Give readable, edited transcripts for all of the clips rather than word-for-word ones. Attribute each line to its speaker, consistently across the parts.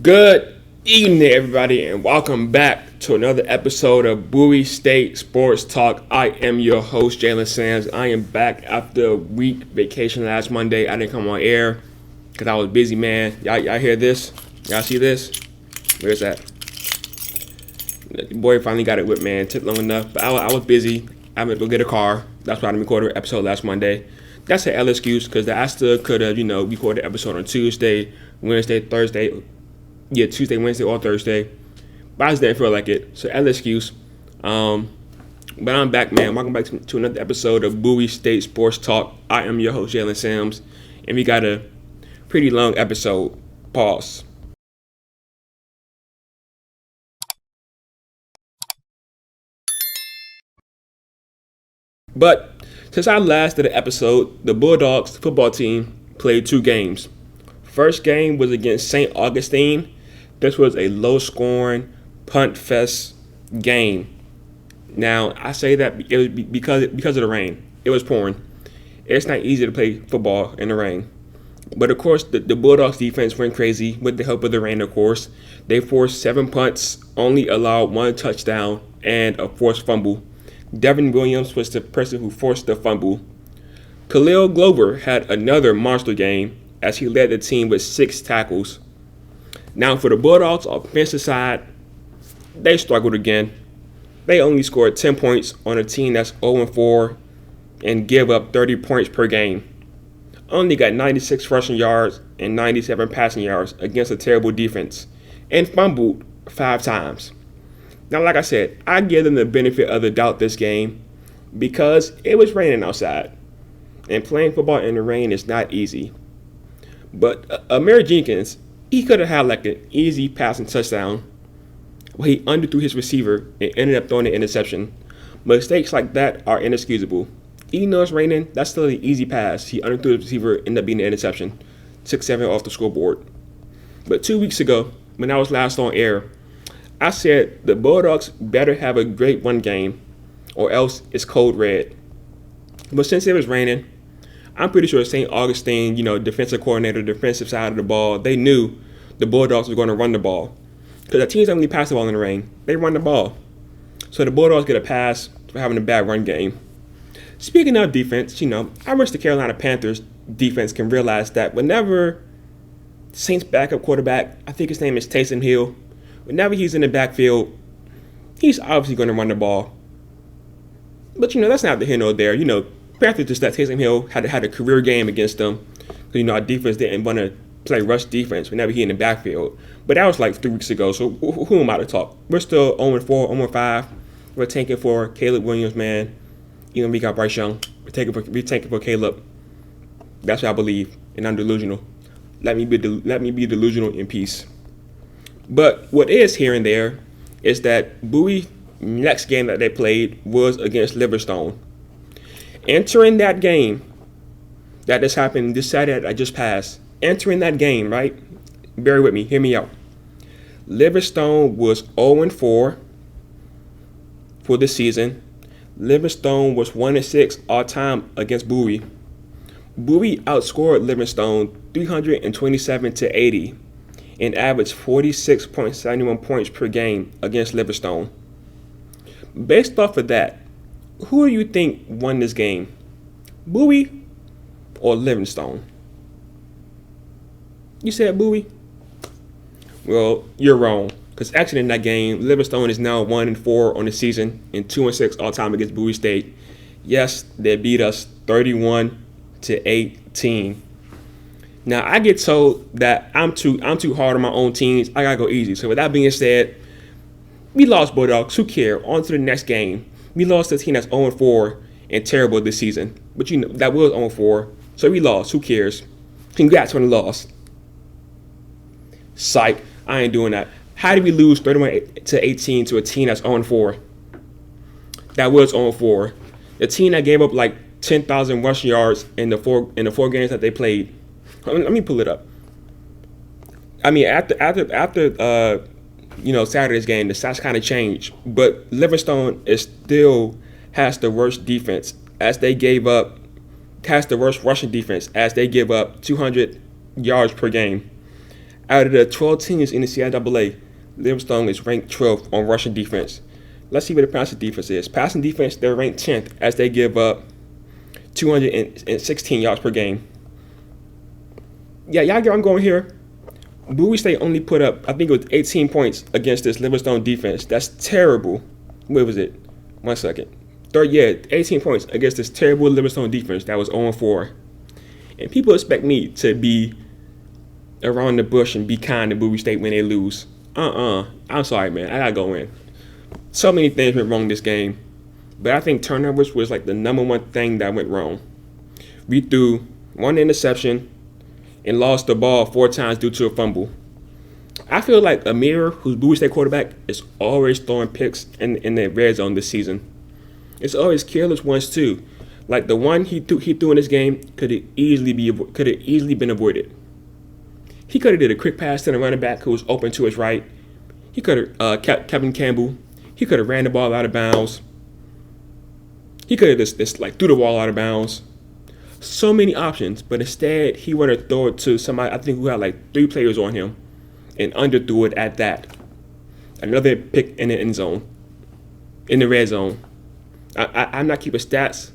Speaker 1: Good evening, everybody, and welcome back to another episode of Bowie State Sports Talk. I am your host, Jalen Sands. I am back after a week vacation last Monday. I didn't come on air because I was busy, man. Y'all hear this? Y'all see this? Where's that? The boy finally got it whipped, man. It took long enough, but I was busy. I went to go get a car. That's why I didn't record an episode last Monday. That's an L excuse because I still could have, recorded an episode on Tuesday, Wednesday, Thursday. Yeah, Tuesday, Wednesday, or Thursday. But I just didn't feel like it. So, L excuse. But I'm back, man. Welcome back to another episode of Bowie State Sports Talk. I am your host, Jalen Sims. And we got a pretty long episode. Pause. But since I last did an episode, the Bulldogs football team played two games. First game was against St. Augustine. This was a low-scoring, punt-fest game. Now, I say that it was because of the rain. It was pouring. It's not easy to play football in the rain. But, of course, the Bulldogs defense went crazy with the help of the rain, of course. They forced 7 punts, only allowed 1 touchdown, and a forced fumble. Devin Williams was the person who forced the fumble. Khalil Glover had another monster game as he led the team with 6 tackles. Now for the Bulldogs offensive side, they struggled again. They only scored 10 points on a team that's 0-4 and give up 30 points per game. Only got 96 rushing yards and 97 passing yards against a terrible defense and fumbled 5 times. Now, like I said, I give them the benefit of the doubt this game because it was raining outside. And playing football in the rain is not easy. But Amir Jenkins, he could have had like an easy passing touchdown where he underthrew his receiver and ended up throwing an interception. Mistakes like that are inexcusable. Even though it's raining, that's still an easy pass. He underthrew his receiver, ended up being an interception. Took 7 off the scoreboard. But 2 weeks ago, when I was last on air, I said the Bulldogs better have a great run game or else it's code red. But since it was raining, I'm pretty sure St. Augustine, defensive coordinator, defensive side of the ball, they knew the Bulldogs were going to run the ball. Because the teams don't really pass the ball in the rain. They run the ball. So the Bulldogs get a pass for having a bad run game. Speaking of defense, I wish the Carolina Panthers defense can realize that whenever Saints backup quarterback, I think his name is Taysom Hill, whenever he's in the backfield, he's obviously going to run the ball. But, that's not the here nor there. Panthers just let Taysom Hill had a career game against them. Our defense didn't want to play rush defense whenever he in the backfield. But that was like 3 weeks ago, so who am I to talk? We're still 0-4, 0-5. We're tanking for Caleb Williams, man. We got Bryce Young. We're tanking for Caleb. That's what I believe, and I'm delusional. Let me be delusional in peace. But what is here and there is that Bowie next game that they played was against Livingstone. Entering that game, that just happened this Saturday that I just passed. Entering that game, right? Bear with me. Hear me out. Livingstone was 0-4 for the season. Livingstone was 1-6 all time against Bowie. Bowie outscored Livingstone 327-80 and averaged 46.71 points per game against Livingstone. Based off of that, who do you think won this game? Bowie or Livingstone? You said Bowie? Well, you're wrong. Because actually in that game, Livingstone is now 1-4 on the season and 2-6 all time against Bowie State. Yes, they beat us 31-18. Now I get told that I'm too hard on my own teams. I gotta go easy. So with that being said, we lost Bulldogs. Who cares? On to the next game. We lost to a team that's 0-4 and terrible this season. But that was 0-4. So we lost. Who cares? Congrats on the loss. Psych. I ain't doing that. How did we lose 31-18 to a team that's 0-4? That was 0-4. The team that gave up like 10,000 rushing yards in the four games that they played. Let me pull it up. I mean, after Saturday's game, the stats kind of changed. But Livingstone still has the worst defense as they gave up, has the worst rushing defense as they give up 200 yards per game. Out of the 12 teams in the CIAA, Livingstone is ranked 12th on rushing defense. Let's see what the passing defense is. Passing defense, they're ranked 10th as they give up 216 yards per game. Yeah, y'all get where I'm going here. Bowie State only put up, I think it was 18 points against this Livingstone defense. That's terrible. What was it? 1 second. 18 points against this terrible Livingstone defense that was 0-4. And people expect me to be around the bush and be kind to Bowie State when they lose. I'm sorry, man. I gotta go in. So many things went wrong this game. But I think turnovers was like the number one thing that went wrong. We threw one interception and lost the ball 4 times due to a fumble. I feel like Amir, who's Bowie State quarterback, is always throwing picks in the red zone this season. It's always careless ones too. Like the one he threw in this game could have easily been avoided. He could have did a quick pass to the running back who was open to his right. He could have kept Kevin Campbell. He could have ran the ball out of bounds. He could have just threw the ball out of bounds. So many options, but instead he wanted to throw it to somebody I think who had like 3 players on him and underthrew it at that. Another pick in the end zone, in the red zone. I'm not keeping stats,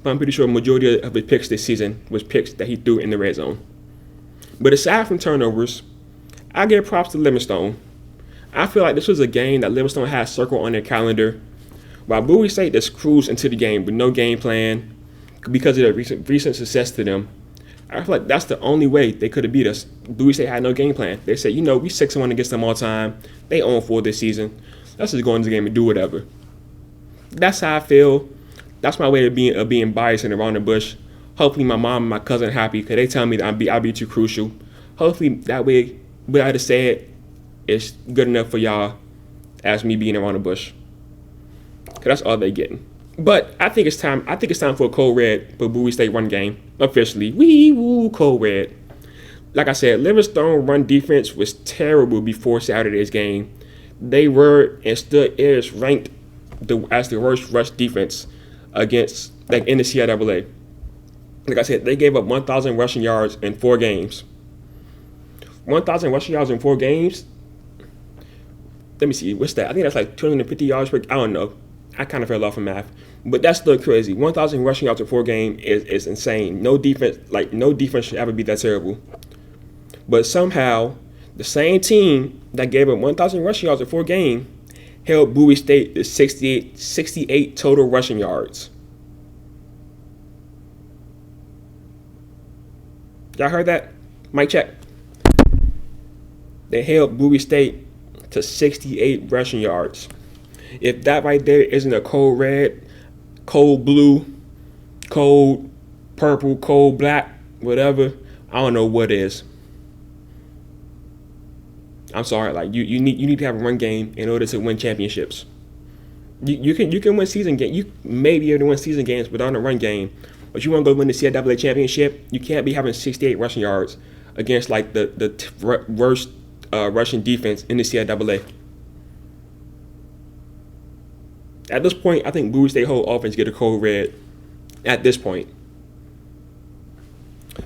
Speaker 1: but I'm pretty sure the majority of his picks this season was picks that he threw in the red zone. But aside from turnovers, I give props to Livingstone. I feel like this was a game that Livingstone had circled on their calendar, while Bowie State just cruised into the game with no game plan because of their recent success to them. I feel like that's the only way they could have beat us. Bowie State had no game plan. They said, we 6-1 against them all time. They 0-4 this season. Let's just go into the game and do whatever. That's how I feel. That's my way of being biased and around the bush. Hopefully my mom and my cousin are happy because they tell me that I'll be too crucial. Hopefully that way what I just said is good enough for y'all as me being around the bush. Because that's all they getting. But I think it's time for a code red for Bowie State run game. Officially. Wee woo, code red. Like I said, Livingstone run defense was terrible before Saturday's game. They were and still is ranked as the worst rush defense against in the CIAA. Like I said, they gave up 1,000 rushing yards in 4 games. 1,000 rushing yards in 4 games? Let me see, what's that? I think that's like 250 yards per. I don't know. I kind of fell off of math, but that's still crazy. 1,000 rushing yards in 4 games is insane. No defense should ever be that terrible. But somehow, the same team that gave up 1,000 rushing yards in 4 games held Bowie State to 68 total rushing yards. Y'all heard that? Mic check. They held Bowie State to 68 rushing yards. If that right there isn't a cold red, cold blue, cold purple, cold black, whatever, I don't know what is. I'm sorry, like you need to have a run game in order to win championships. You can win season games. You may be able to win season games without a run game, but you want to go win the CIAA championship, you can't be having 68 rushing yards against like the worst rushing defense in the CIAA. At this point, I think Bowie State whole offense get a code red. At this point,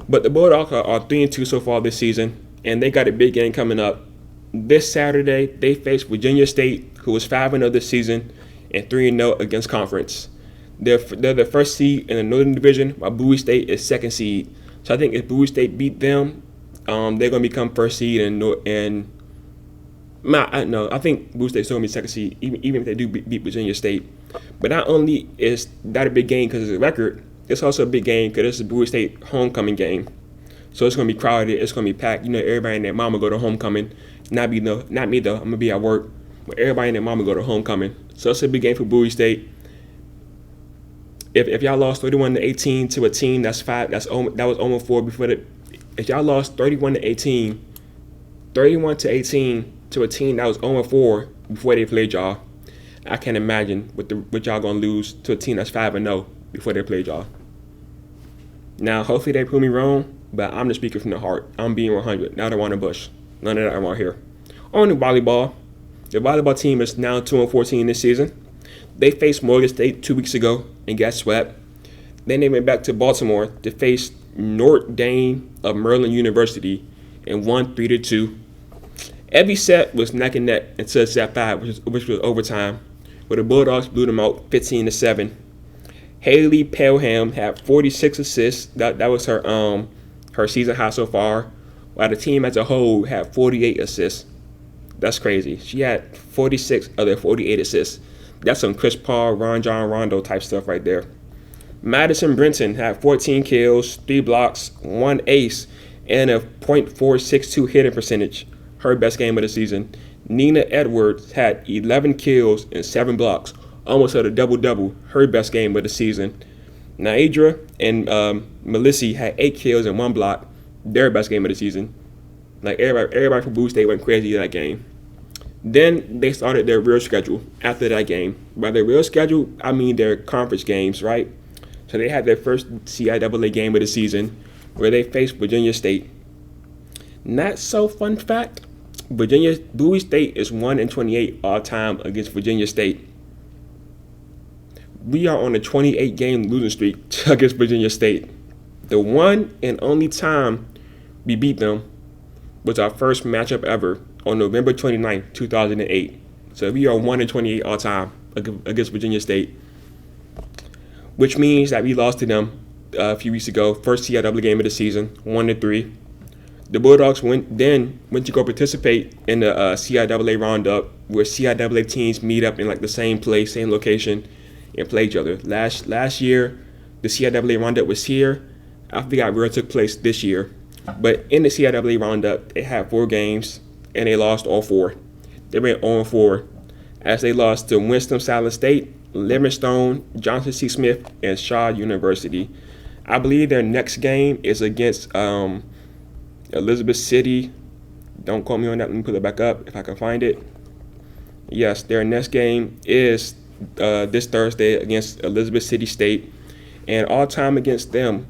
Speaker 1: but the Bulldogs are 3-2 so far this season, and they got a big game coming up. This Saturday, they face Virginia State, who is 5-0 this season and 3-0 against conference. They're the first seed in the Northern Division, while Bowie State is second seed. So I think if Bowie State beat them, they're going to become first seed I think Bowie State's still going to be second seed, even if they do beat Virginia State. But not only is that a big game because it's a record, it's also a big game because it's a Bowie State homecoming game. So it's going to be crowded. It's going to be packed. Everybody and their mama go to homecoming. Not me though. I'm going to be at work. But everybody and their mama go to homecoming. So it's a big game for Bowie State. If y'all lost 31-18 to a team that was 0-4 before that, if y'all lost 31-18 to a team that was 0-4 before they played y'all, I can't imagine what y'all gonna lose to a team that's 5-0 before they played y'all. Now, hopefully they prove me wrong, but I'm just speaking from the heart. I'm being 100. Not around the bush. None of that around here. On the volleyball, the volleyball team is now 2-14 this season. They faced Morgan State 2 weeks ago and got swept. Then they went back to Baltimore to face Notre Dame of Maryland University and won 3-2. Every set was neck and neck until set 5, which was overtime, where the Bulldogs blew them out 15-7. Haley Pelham had 46 assists. That was her season high so far, while the team as a whole had 48 assists. That's crazy. She had 46 of their 48 assists. That's some Chris Paul, Ron John Rondo type stuff right there. Madison Brenton had 14 kills, 3 blocks, 1 ace, and a .462 hitting percentage. Her best game of the season. Nina Edwards had 11 kills and 7 blocks. Almost had a double-double. Her best game of the season. Naidra and Melissy had 8 kills and 1 block. Their best game of the season. Like everybody from Bowie State went crazy in that game. Then they started their real schedule after that game. By their real schedule, I mean their conference games, right? So they had their first CIAA game of the season where they faced Virginia State. Not so fun fact, Bowie State is 1-28 all time against Virginia State. We are on a 28-game losing streak against Virginia State. The one and only time we beat them was our first matchup ever on November 29th, 2008. So we are 1-28 all time against Virginia State, which means that we lost to them a few weeks ago. First CIAA game of the season, 1-3. The Bulldogs went to go participate in the CIAA Roundup, where CIAA teams meet up in like the same place, same location, and play each other. Last year, the CIAA Roundup was here. I forgot where it took place this year. But in the CIAA Roundup, they had 4 games, and they lost all 4. They went 0-4, as they lost to Winston-Salem State, Livingstone, Johnson C. Smith, and Shaw University. I believe their next game is against Elizabeth City. Don't quote me on that. Let me pull it back up if I can find it. Yes, their next game is this Thursday against Elizabeth City State. And all time against them,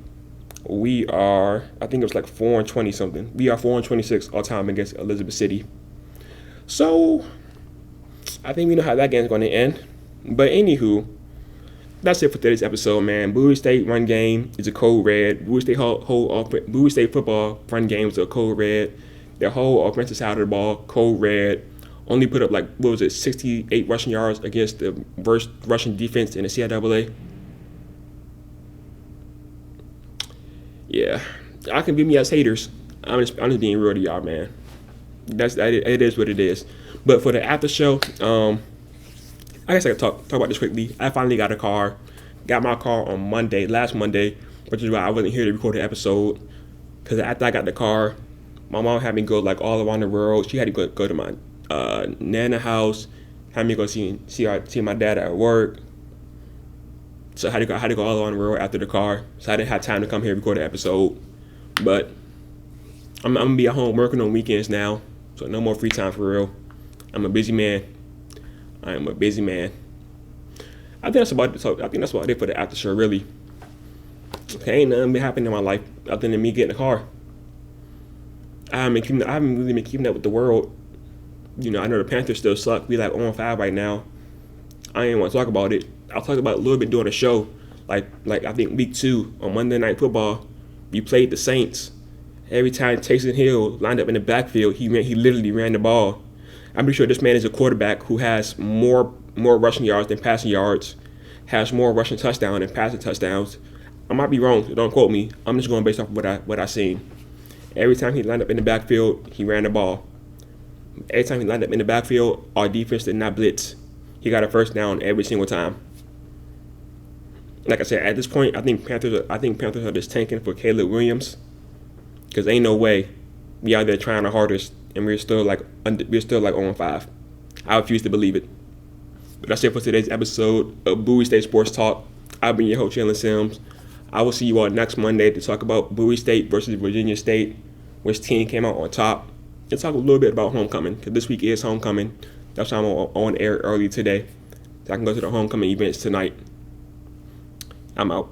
Speaker 1: we are, I think it was like 4-20 something. We are 4-26 all time against Elizabeth City. So I think we know how that game is going to end. But anywho, that's it for today's episode, man. Bowie State run game is a code red. Bowie State Bowie State football run game is a code red. Their whole offensive side of the ball, code red. Only put up 68 rushing yards against the worst rushing defense in the CIAA. Yeah, I can view me as haters. I'm just being real to y'all, man. It is what it is. But for the after show, I guess I could talk about this quickly. I finally got a car. Got my car on last Monday, which is why I wasn't here to record the episode. Because after I got the car, my mom had me go all around the world. She had to go to my Nana house, had me go see my dad at work. So I had to go all around the world after the car. So I didn't have time to come here and record the episode. But I'm gonna be at home working on weekends now, so no more free time for real. I'm a busy man. I am a busy man. I think that's about it for the after show, really. Okay, ain't nothing been happening in my life other than me getting a car. I haven't really been keeping up with the world. I know the Panthers still suck. We 0-5 right now. I ain't want to talk about it. I'll talk about it a little bit during the show. Like I think week 2 on Monday Night Football, we played the Saints. Every time Taysom Hill lined up in the backfield, he literally ran the ball. I'm pretty sure this man is a quarterback who has more rushing yards than passing yards, has more rushing touchdowns than passing touchdowns. I might be wrong, so don't quote me. I'm just going based off of what I seen. Every time he lined up in the backfield, he ran the ball. Every time he lined up in the backfield, our defense did not blitz. He got a first down every single time. Like I said, at this point, I think Panthers are just tanking for Caleb Williams, because ain't no way we out there trying our hardest and we're still 0-5. I refuse to believe it. But that's it for today's episode of Bowie State Sports Talk. I've been your host, Jalen Sims. I will see you all next Monday to talk about Bowie State versus Virginia State, which team came out on top, and talk a little bit about homecoming, because this week is homecoming. That's why I'm on air early today, so I can go to the homecoming events tonight. I'm out.